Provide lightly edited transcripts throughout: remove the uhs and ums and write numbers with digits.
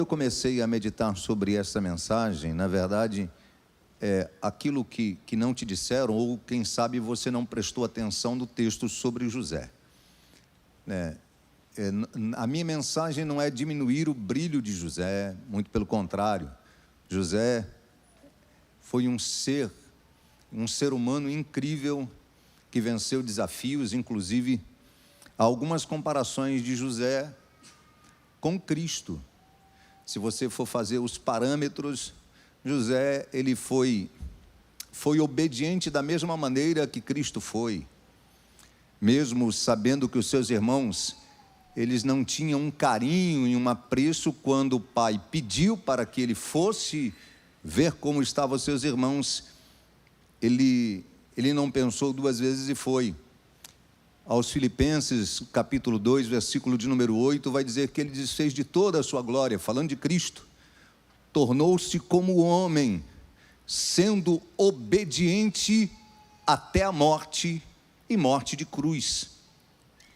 Eu comecei a meditar sobre essa mensagem, na verdade, aquilo que não te disseram, ou quem sabe você não prestou atenção no texto sobre José. A minha mensagem não é diminuir o brilho de José, muito pelo contrário. José foi um ser humano incrível, que venceu desafios, inclusive algumas comparações de José com Cristo. Se você for fazer os parâmetros, José, ele foi obediente da mesma maneira que Cristo foi, mesmo sabendo que os seus irmãos, eles não tinham um carinho e um apreço. Quando o pai pediu para que ele fosse ver como estavam os seus irmãos, ele não pensou duas vezes e foi. Aos Filipenses, capítulo 2, versículo de número 8, vai dizer que ele desfez de toda a sua glória, falando de Cristo, tornou-se como homem, sendo obediente até a morte, e morte de cruz.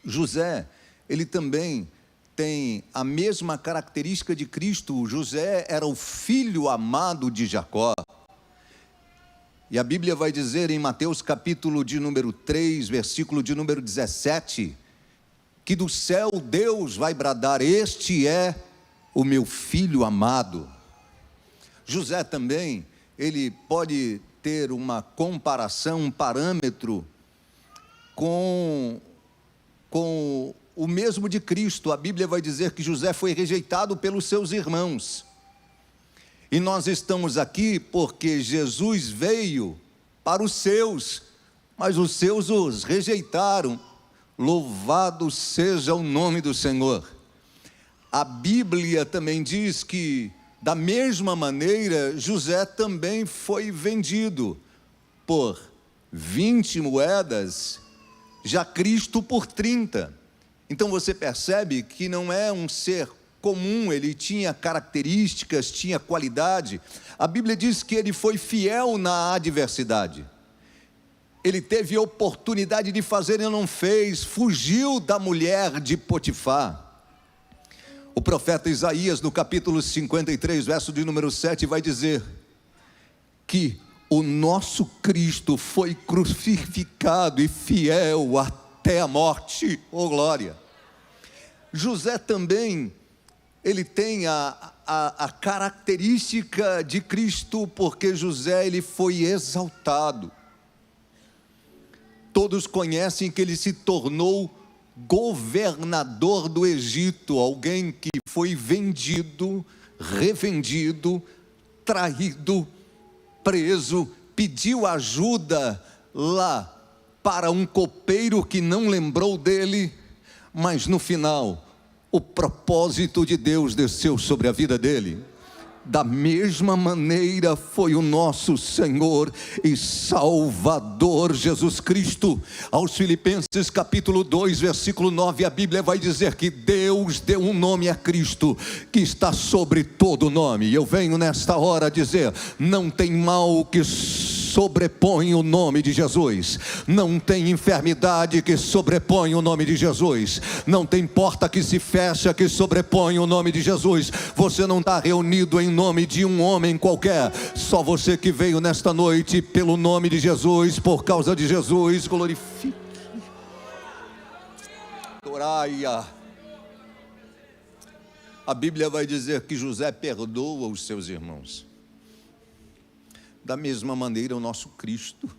José, ele também tem a mesma característica de Cristo. José era o filho amado de Jacó. E a Bíblia vai dizer em Mateus capítulo de número 3, versículo de número 17, que do céu Deus vai bradar: este é o meu filho amado. José também, ele pode ter uma comparação, um parâmetro com o mesmo de Cristo. A Bíblia vai dizer que José foi rejeitado pelos seus irmãos. E nós estamos aqui porque Jesus veio para os seus, mas os seus os rejeitaram. Louvado seja o nome do Senhor. A Bíblia também diz que, da mesma maneira, José também foi vendido por 20 moedas, já Cristo por 30. Então você percebe que não é um ser comum, ele tinha características, tinha qualidade. A Bíblia diz que ele foi fiel na adversidade. Ele teve oportunidade de fazer e não fez, fugiu da mulher de Potifar. O profeta Isaías, no capítulo 53, verso de número 7, vai dizer que o nosso Cristo foi crucificado e fiel até a morte. Oh glória! José também, ele tem a característica de Cristo, porque José, ele foi exaltado. Todos conhecem que ele se tornou governador do Egito, alguém que foi vendido, revendido, traído, preso, pediu ajuda lá para um copeiro que não lembrou dele, mas no final, o propósito de Deus desceu sobre a vida dele. Da mesma maneira foi o nosso Senhor e Salvador Jesus Cristo. Aos Filipenses capítulo 2, versículo 9, a Bíblia vai dizer que Deus deu um nome a Cristo, que está sobre todo nome. E eu venho nesta hora dizer: não tem mal que sobrepõe o nome de Jesus, não tem enfermidade que sobrepõe o nome de Jesus, não tem porta que se fecha que sobrepõe o nome de Jesus. Você não está reunido em nome de um homem qualquer, só você que veio nesta noite pelo nome de Jesus, por causa de Jesus. Glorifique, oraia. A Bíblia vai dizer que José perdoa os seus irmãos. Da mesma maneira, o nosso Cristo,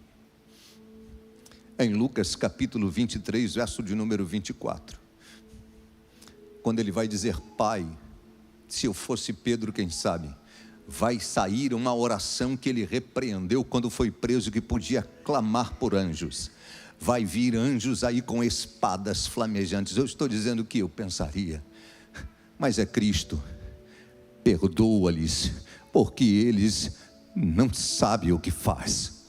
em Lucas capítulo 23, verso de número 24, quando ele vai dizer: Pai, se eu fosse Pedro, quem sabe, vai sair uma oração que ele repreendeu quando foi preso, que podia clamar por anjos. Vai vir anjos aí com espadas flamejantes. Eu estou dizendo o que eu pensaria, mas é Cristo. Perdoa-lhes, porque eles não sabe o que faz.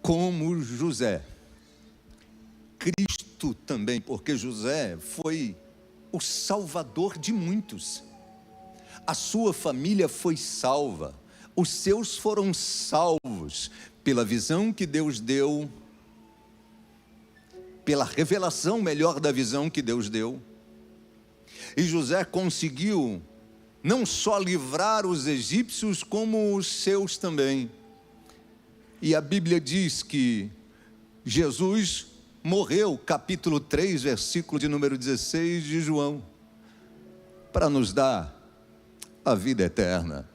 Como José, Cristo também, porque José foi o salvador de muitos. A sua família foi salva, os seus foram salvos pela visão que Deus deu, pela revelação melhor da visão que Deus deu. E José conseguiu não só livrar os egípcios, como os seus também. E a Bíblia diz que Jesus morreu, capítulo 3, versículo de número 16 de João, para nos dar a vida eterna.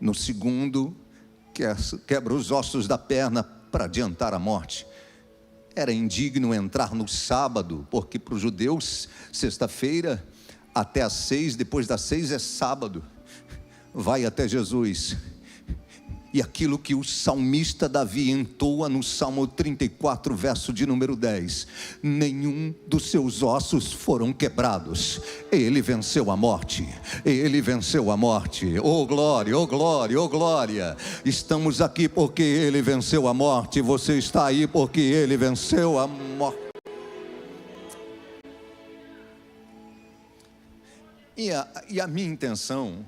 No segundo, quebra os ossos da perna para adiantar a morte. Era indigno entrar no sábado, porque para os judeus, sexta-feira até às 6, depois das 6 é sábado. Vai até Jesus. E aquilo que o salmista Davi entoa no Salmo 34, verso de número 10: nenhum dos seus ossos foram quebrados. Ele venceu a morte. Ele venceu a morte. Oh glória, oh glória, oh glória. Estamos aqui porque Ele venceu a morte. Você está aí porque Ele venceu a morte. E a minha intenção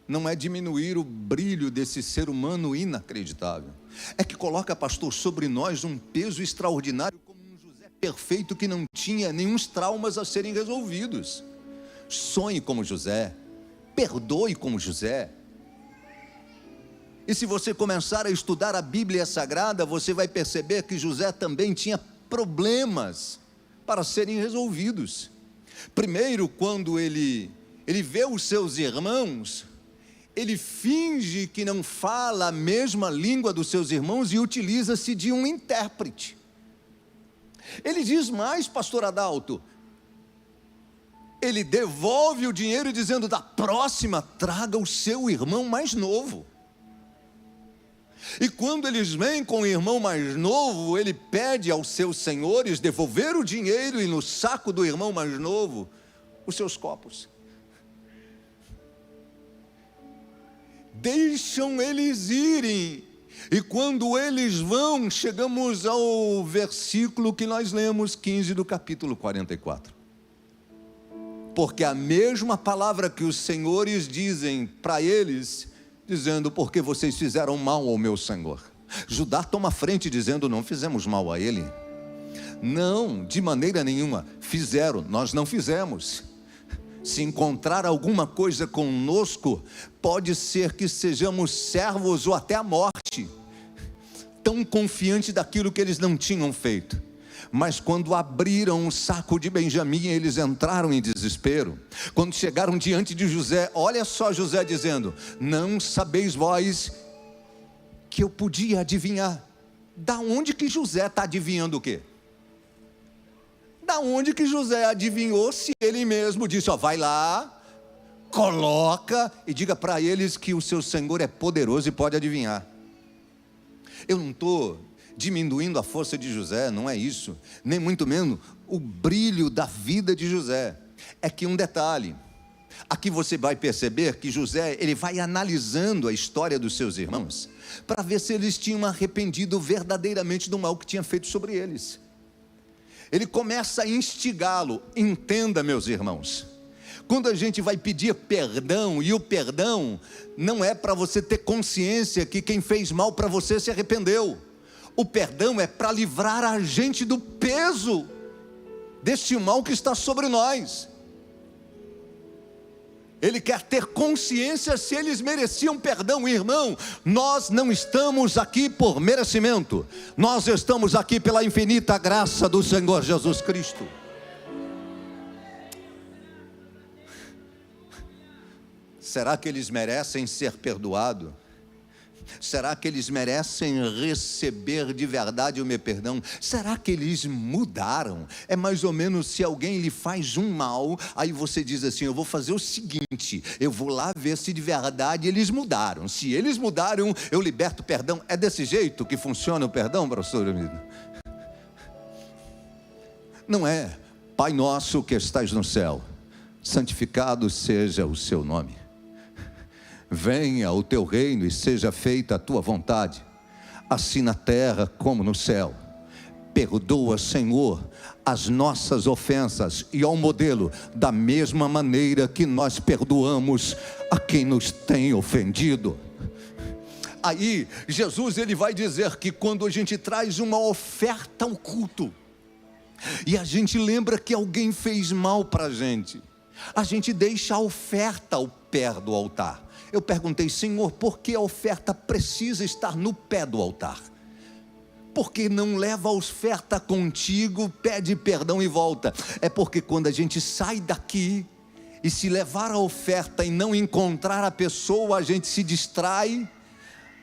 não é diminuir o brilho desse ser humano inacreditável. É que coloca, pastor, sobre nós um peso extraordinário, como um José perfeito que não tinha nenhum traumas a serem resolvidos. Sonhe como José, perdoe como José. E se você começar a estudar a Bíblia Sagrada, você vai perceber que José também tinha problemas para serem resolvidos. Primeiro, quando ele vê os seus irmãos, ele finge que não fala a mesma língua dos seus irmãos e utiliza-se de um intérprete. Ele diz mais, pastor Adalto, ele devolve o dinheiro dizendo: da próxima traga o seu irmão mais novo. E quando eles vêm com o irmão mais novo, ele pede aos seus senhores devolver o dinheiro e no saco do irmão mais novo os seus copos. Deixam eles irem, e quando eles vão, chegamos ao versículo que nós lemos, 15 do capítulo 44. Porque a mesma palavra que os senhores dizem para eles, dizendo: porque vocês fizeram mal ao meu senhor. Judá toma frente dizendo: não fizemos mal a ele. Não, de maneira nenhuma. Fizeram, nós não fizemos. Se encontrar alguma coisa conosco, pode ser que sejamos servos ou até a morte. Tão confiante daquilo que eles não tinham feito. Mas quando abriram o saco de Benjamim, eles entraram em desespero. Quando chegaram diante de José, olha só José dizendo: não sabeis vós que eu podia adivinhar. Da onde que José está adivinhando o quê? Da onde que José adivinhou, se ele mesmo disse: ó, vai lá, coloca e diga para eles que o seu senhor é poderoso e pode adivinhar. Eu não estou diminuindo a força de José, não é isso, nem muito menos o brilho da vida de José. É que um detalhe, aqui você vai perceber que José, ele vai analisando a história dos seus irmãos, para ver se eles tinham arrependido verdadeiramente do mal que tinha feito sobre eles. Ele começa a instigá-lo. Entenda, meus irmãos, quando a gente vai pedir perdão, e o perdão não é para você ter consciência que quem fez mal para você se arrependeu. O perdão é para livrar a gente do peso deste mal que está sobre nós. Ele quer ter consciência se eles mereciam perdão. Irmão, nós não estamos aqui por merecimento, nós estamos aqui pela infinita graça do Senhor Jesus Cristo. Será que eles merecem ser perdoados? Será que eles merecem receber de verdade o meu perdão? Será que eles mudaram? É mais ou menos se alguém lhe faz um mal, aí você diz assim: eu vou fazer o seguinte, eu vou lá ver se de verdade eles mudaram. Se eles mudaram, eu liberto o perdão. É desse jeito que funciona o perdão, pastor amigo? Não é: Pai nosso que estais no céu, santificado seja o seu nome. venha o teu reino e seja feita a tua vontade, assim na terra como no céu. Perdoa, Senhor, as nossas ofensas, e ao modelo, da mesma maneira que nós perdoamos a quem nos tem ofendido. Aí, Jesus ele vai dizer que quando a gente traz uma oferta ao culto, e a gente lembra que alguém fez mal para a gente deixa a oferta ao pé do altar. Eu perguntei: Senhor, por que a oferta precisa estar no pé do altar? Porque não leva a oferta contigo, pede perdão e volta. É porque quando a gente sai daqui e se levar a oferta e não encontrar a pessoa, a gente se distrai,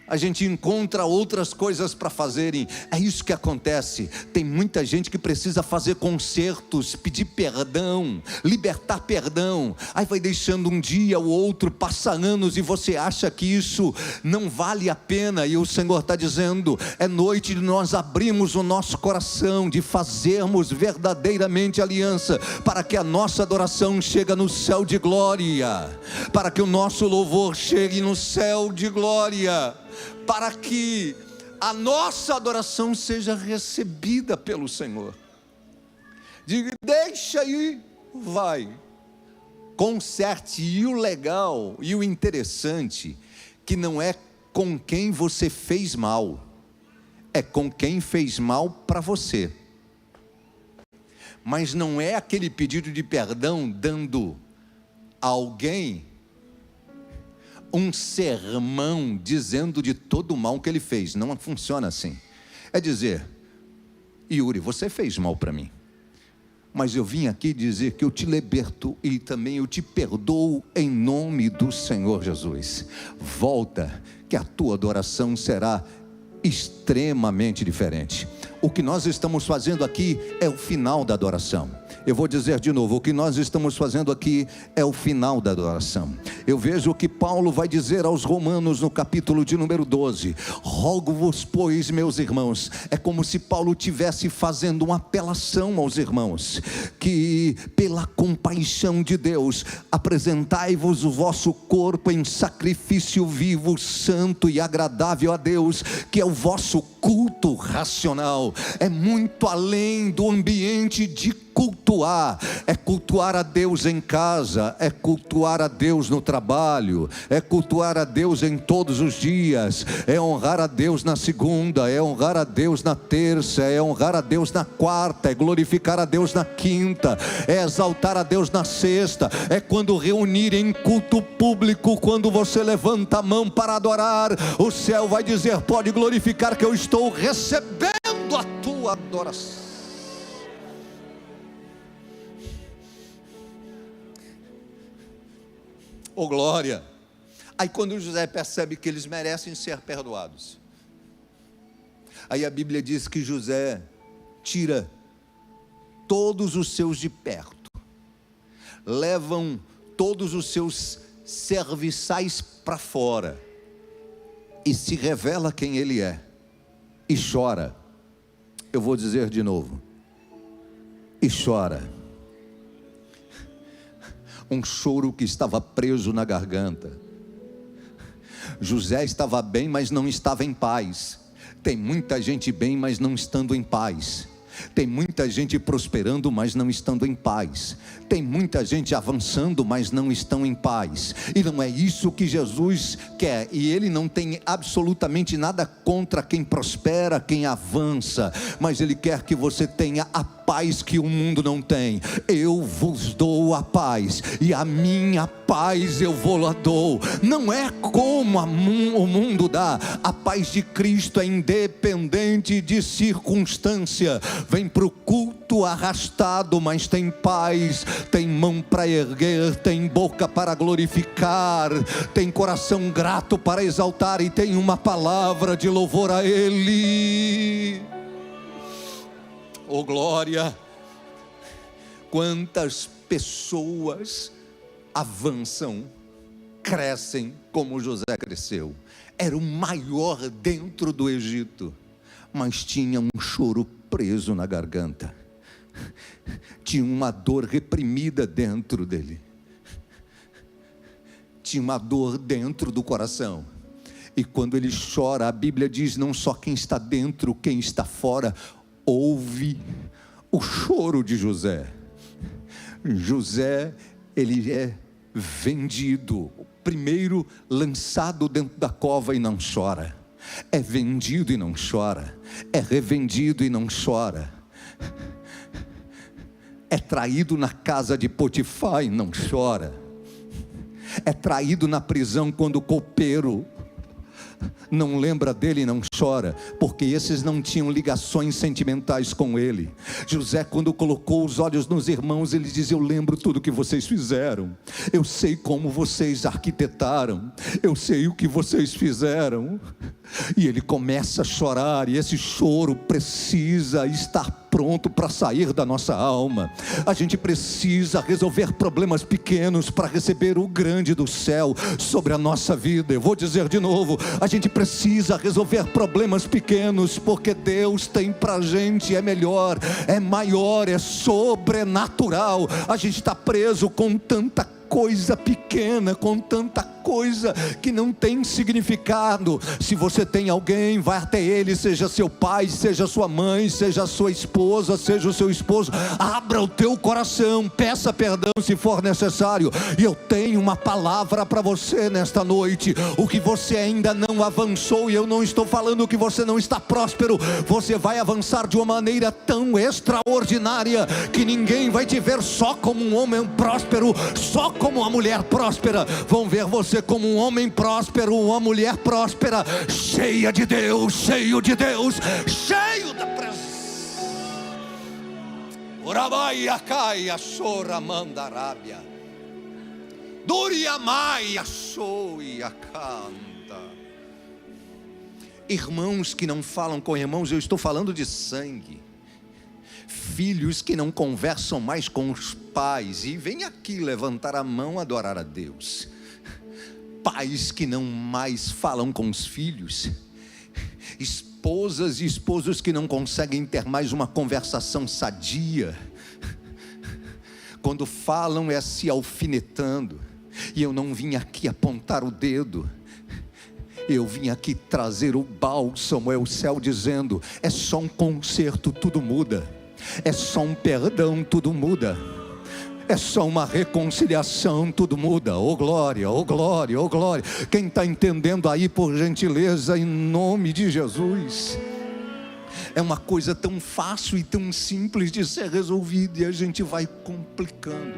a gente encontra outras coisas para fazerem. É isso que acontece. Tem muita gente que precisa fazer concertos, pedir perdão, libertar perdão. Aí vai deixando um dia, o outro, passa anos e você acha que isso não vale a pena. E o Senhor está dizendo: é noite de nós abrirmos o nosso coração, de fazermos verdadeiramente aliança, para que a nossa adoração chegue no céu de glória, para que o nosso louvor chegue no céu de glória, para que a nossa adoração seja recebida pelo Senhor. Diga: deixa aí, vai, conserte. E o legal e o interessante, que não é com quem você fez mal, é com quem fez mal para você. Mas não é aquele pedido de perdão dando a alguém um sermão dizendo de todo o mal que ele fez. Não funciona assim. É dizer: Yuri, você fez mal para mim, mas eu vim aqui dizer que eu te liberto e também eu te perdoo em nome do Senhor Jesus. Volta, que a tua adoração será extremamente diferente. O que nós estamos fazendo aqui é o final da adoração. Eu vou dizer de novo: o que nós estamos fazendo aqui é o final da adoração. Eu vejo o que Paulo vai dizer aos Romanos no capítulo de número 12: rogo-vos, pois, meus irmãos. É como se Paulo estivesse fazendo uma apelação aos irmãos, que pela compaixão de Deus, apresentai-vos o vosso corpo em sacrifício vivo, santo e agradável a Deus, que é o vosso culto racional. É muito além do ambiente de cultuar. É cultuar a Deus em casa, é cultuar a Deus no trabalho, é cultuar a Deus em todos os dias, é honrar a Deus na segunda, é honrar a Deus na terça, é honrar a Deus na quarta, é glorificar a Deus na quinta, é exaltar a Deus na sexta. É quando reunir em culto público, quando você levanta a mão para adorar, o céu vai dizer: pode glorificar, que eu estou recebendo a tua adoração. Oh glória! Aí quando José percebe que eles merecem ser perdoados, aí a Bíblia diz que José tira todos os seus de perto, levam todos os seus serviçais para fora, e se revela quem ele é, e chora. Eu vou dizer de novo: e chora. Um choro que estava preso na garganta. José estava bem, mas não estava em paz. Tem muita gente bem, mas não estando em paz. Tem muita gente prosperando, mas não estando em paz. Tem muita gente avançando, mas não estão em paz. E não é isso que Jesus quer. E Ele não tem absolutamente nada contra quem prospera, quem avança, mas Ele quer que você tenha a paz que o mundo não tem. Eu vos dou a paz, e a minha paz eu vou-la dou. Não é como o mundo dá. A paz de Cristo é independente de circunstância. Vem para o culto arrastado, mas tem paz, tem mão para erguer, tem boca para glorificar, tem coração grato para exaltar, e tem uma palavra de louvor a Ele. Oh glória! Quantas pessoas avançam, crescem como José cresceu. Era o maior dentro do Egito, mas tinha um choro preso na garganta, tinha uma dor reprimida dentro dele, tinha uma dor dentro do coração. E quando ele chora, a Bíblia diz: não só quem está dentro, quem está fora, ouve o choro de José. José, ele é vendido, primeiro lançado dentro da cova e não chora, é vendido e não chora, é revendido e não chora, é traído na casa de Potifar e não chora, é traído na prisão quando o copeiro não lembra dele e não chora, porque esses não tinham ligações sentimentais com ele. José, quando colocou os olhos nos irmãos, ele diz: eu lembro tudo que vocês fizeram, eu sei como vocês arquitetaram, eu sei o que vocês fizeram. E ele começa a chorar, e esse choro precisa estar pronto para sair da nossa alma. A gente precisa resolver problemas pequenos para receber o grande do céu sobre a nossa vida. Eu vou dizer de novo: a gente precisa resolver problemas pequenos, porque Deus tem para a gente, é melhor, é maior, é sobrenatural. A gente está preso com tanta coisa pequena, com tanta coisa que não tem significado. Se você tem alguém, vai até ele, seja seu pai, seja sua mãe, seja sua esposa, seja o seu esposo, abra o teu coração, peça perdão se for necessário. E eu tenho uma palavra para você nesta noite. O que você ainda não avançou, e eu não estou falando que você não está próspero, você vai avançar de uma maneira tão extraordinária que ninguém vai te ver só como um homem próspero, só como uma mulher próspera. Vão ver você como um homem próspero, uma mulher próspera, cheia de Deus, cheio de Deus, cheio da presença. Orabaia caia chora mandarábia, duriamaia soia canta. Irmãos que não falam com irmãos, eu estou falando de sangue. Filhos que não conversam mais com os pais, e vem aqui levantar a mão, adorar a Deus. Pais que não mais falam com os filhos. Esposas e esposos que não conseguem ter mais uma conversação sadia. Quando falam é se alfinetando. E eu não vim aqui apontar o dedo, eu vim aqui trazer o bálsamo, é o céu dizendo: é só um conserto, tudo muda. É só um perdão, tudo muda. É só uma reconciliação, tudo muda. Oh glória, oh glória, oh glória. Quem está entendendo aí, por gentileza, em nome de Jesus. É uma coisa tão fácil e tão simples de ser resolvida, e a gente vai complicando.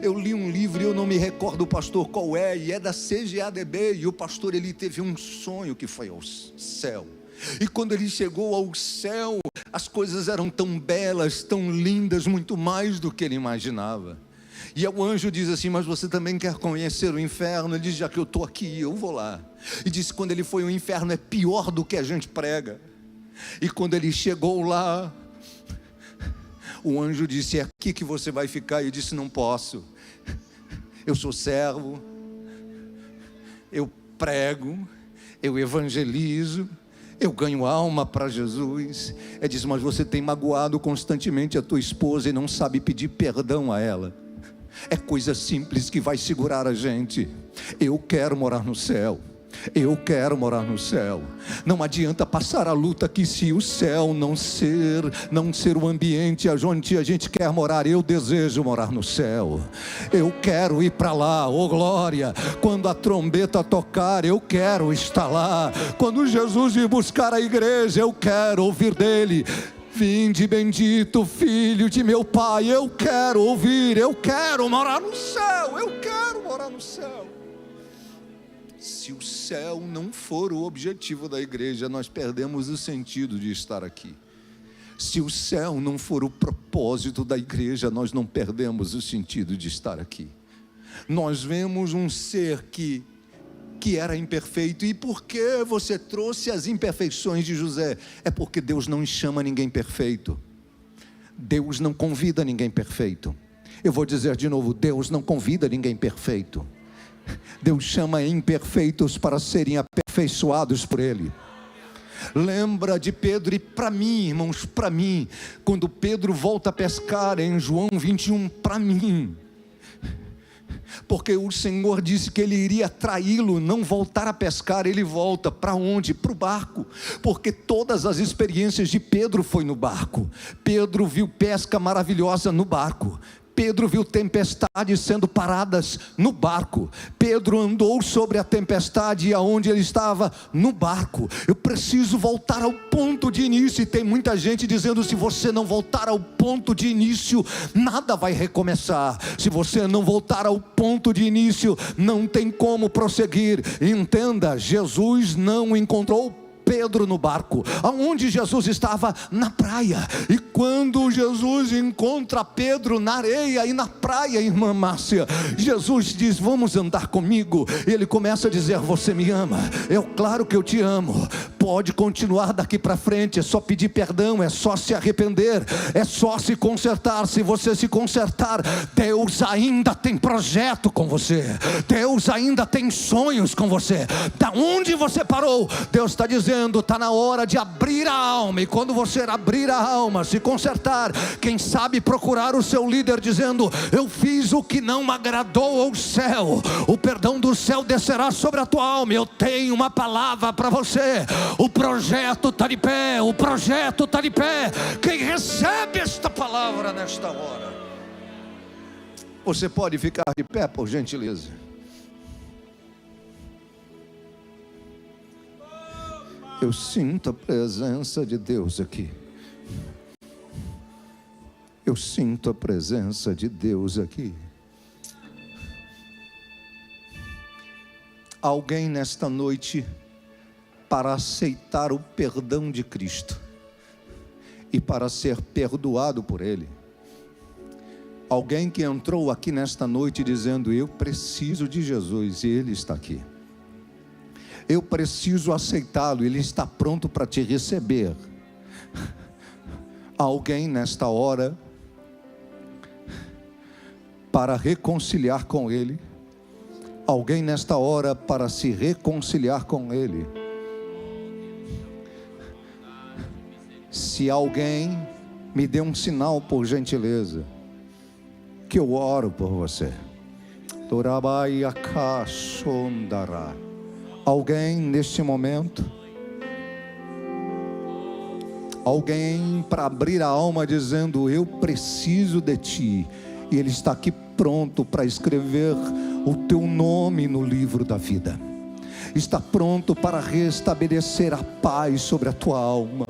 Eu li um livro, eu não me recordo o pastor qual é, e é da CGADB, e o pastor, ele teve um sonho que foi ao céu. E quando ele chegou ao céu, as coisas eram tão belas, tão lindas, muito mais do que ele imaginava. E o anjo diz assim: mas você também quer conhecer o inferno? Ele diz: já que eu estou aqui, eu vou lá. E disse: quando ele foi ao inferno, é pior do que a gente prega. E quando ele chegou lá, o anjo disse: é aqui que você vai ficar. E eu disse: não posso, eu sou servo, eu prego, eu evangelizo, eu ganho alma para Jesus. Ele diz: mas você tem magoado constantemente a tua esposa e não sabe pedir perdão a ela. É coisa simples que vai segurar a gente. Eu quero morar no céu. Eu quero morar no céu. Não adianta passar a luta aqui se o céu não ser o ambiente onde a gente quer morar. Eu desejo morar no céu. Eu quero ir para lá, oh glória. Quando a trombeta tocar, eu quero estar lá. Quando Jesus vir buscar a igreja, eu quero ouvir dele: vinde bendito filho de meu pai. Eu quero ouvir, eu quero morar no céu. Eu quero morar no céu. Se o céu não for o objetivo da igreja, nós perdemos o sentido de estar aqui. Se o céu não for o propósito da igreja, nós não perdemos o sentido de estar aqui. Nós vemos um ser que era imperfeito. E por que você trouxe as imperfeições de José? É porque Deus não chama ninguém perfeito. Deus não convida ninguém perfeito. Eu vou dizer de novo: Deus não convida ninguém perfeito. Deus chama imperfeitos para serem aperfeiçoados por Ele. Lembra de Pedro? E para mim, irmãos, para mim, quando Pedro volta a pescar em João 21, para mim, porque o Senhor disse que ele iria traí-lo, não voltar a pescar. Ele volta para onde? Para o barco, porque todas as experiências de Pedro foi no barco. Pedro viu pesca maravilhosa no barco. Pedro viu tempestades sendo paradas no barco. Pedro andou sobre a tempestade, e aonde ele estava? No barco. Eu preciso voltar ao ponto de início, e tem muita gente dizendo: se você não voltar ao ponto de início, nada vai recomeçar. Se você não voltar ao ponto de início, não tem como prosseguir. Entenda, Jesus não encontrou Pedro no barco. Aonde Jesus estava? Na praia. E quando Jesus encontra Pedro na areia e na praia, irmã Márcia, Jesus diz: vamos andar comigo. E ele começa a dizer: você me ama? É claro que eu te amo. Pode continuar daqui para frente, é só pedir perdão, é só se arrepender, é só se consertar. Se você se consertar, Deus ainda tem projeto com você, Deus ainda tem sonhos com você. Da onde você parou, Deus está dizendo: está na hora de abrir a alma. E quando você abrir a alma, se consertar, quem sabe procurar o seu líder dizendo: eu fiz o que não agradou ao céu, o perdão do céu descerá sobre a tua alma. Eu tenho uma palavra para você. O projeto está de pé, o projeto está de pé. Quem recebe esta palavra nesta hora? Você pode ficar de pé, por gentileza? Eu sinto a presença de Deus aqui. Eu sinto a presença de Deus aqui. Alguém nesta noite, para aceitar o perdão de Cristo e para ser perdoado por Ele. Alguém que entrou aqui nesta noite dizendo: eu preciso de Jesus, e Ele está aqui. Eu preciso aceitá-lo, Ele está pronto para te receber. Alguém nesta hora, para reconciliar com Ele. Alguém nesta hora para se reconciliar com Ele. Se alguém, me dê um sinal, por gentileza, que eu oro por você. Alguém neste momento, alguém para abrir a alma dizendo: eu preciso de ti, e Ele está aqui pronto para escrever o teu nome no livro da vida. Está pronto para restabelecer a paz sobre a tua alma.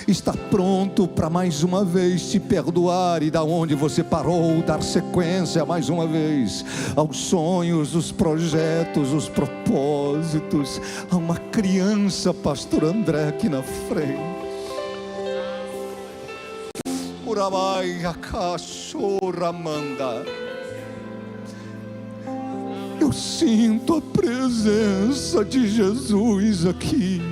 Está pronto para mais uma vez te perdoar, e da onde você parou, dar sequência mais uma vez aos sonhos, os projetos, os propósitos. Há uma criança, pastor André, aqui na frente. Urabai Akashoramanda. Eu sinto a presença de Jesus aqui.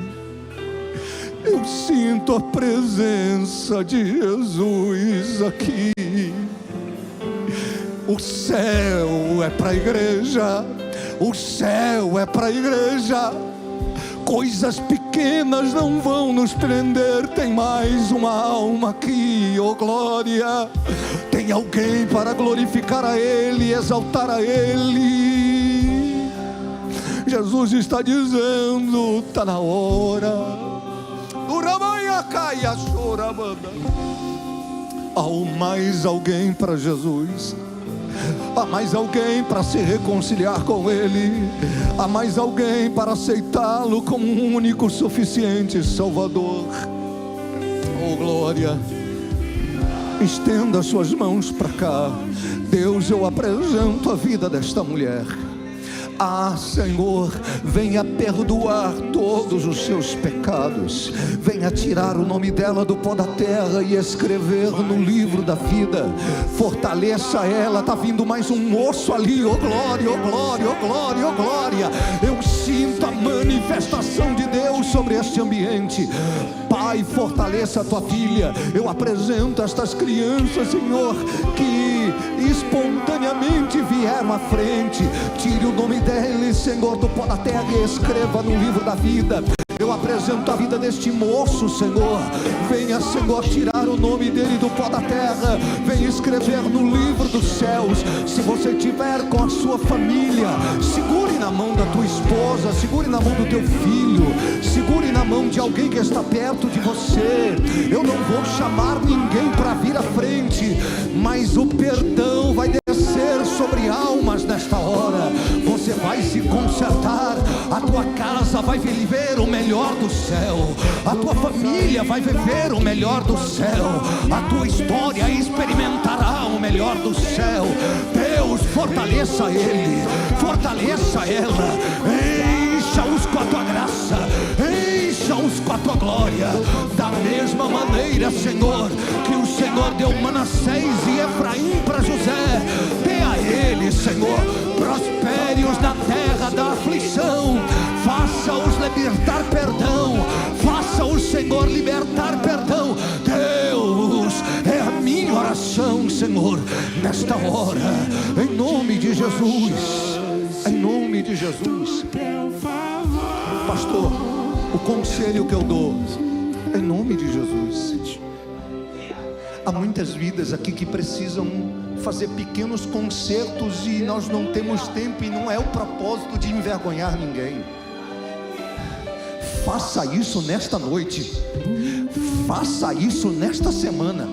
Eu sinto a presença de Jesus aqui. O céu é para a igreja. O céu é para a igreja. Coisas pequenas não vão nos prender. Tem mais uma alma aqui, oh glória. Tem alguém para glorificar a Ele, exaltar a Ele. Jesus está dizendo: está na hora. Há mais alguém para Jesus. Há mais alguém para se reconciliar com Ele. Há mais alguém para aceitá-lo como um único, suficiente Salvador. Oh glória. Estenda suas mãos para cá. Deus, eu apresento a vida desta mulher. Ah, Senhor, venha perdoar todos os seus pecados. Venha tirar o nome dela do pó da terra e escrever no livro da vida. Fortaleça ela. Está vindo mais um moço ali. Oh glória, oh glória, oh glória, oh glória. Eu sinto a manifestação de Deus sobre este ambiente. Pai, fortaleça a tua filha. Eu apresento estas crianças, Senhor, que espontaneamente vieram à frente. Tire o nome deles, Senhor, do pó da terra e escreva no livro da vida. Eu apresento a vida deste moço, Senhor. Venha, Senhor, tirar o nome dele do pó da terra. Venha escrever no livro dos céus. Se você tiver com a sua família, segure na mão da tua esposa, segure na mão do teu filho, segure na mão de alguém que está perto de você. Eu não vou chamar ninguém para vir à frente, mas o perdão vai descer sobre almas nesta hora. Você vai se consertar, a tua casa vai viver o melhor do céu, a tua família vai viver o melhor do céu, a tua história experimentará o melhor do céu. Deus, fortaleça ele, fortaleça ela, encha-os com a tua graça, encha-os com a tua glória. Da mesma maneira, Senhor, que o Senhor deu Manassés e Efraim para José, dê a ele, Senhor, prospere-os na terra da aflição, faça-os libertar perdão, faça-os, Senhor, libertar perdão. Deus, é a minha oração, Senhor, nesta hora, em nome de Jesus, em nome de Jesus. Pastor, o conselho que eu dou, em nome de Jesus, há muitas vidas aqui que precisam fazer pequenos concertos e nós não temos tempo, e não é o propósito de envergonhar ninguém. Faça isso nesta noite, faça isso nesta semana,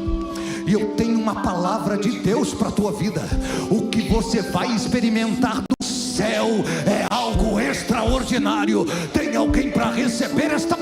e eu tenho uma palavra de Deus para a tua vida. O que você vai experimentar do céu é algo extraordinário. Tem alguém para receber esta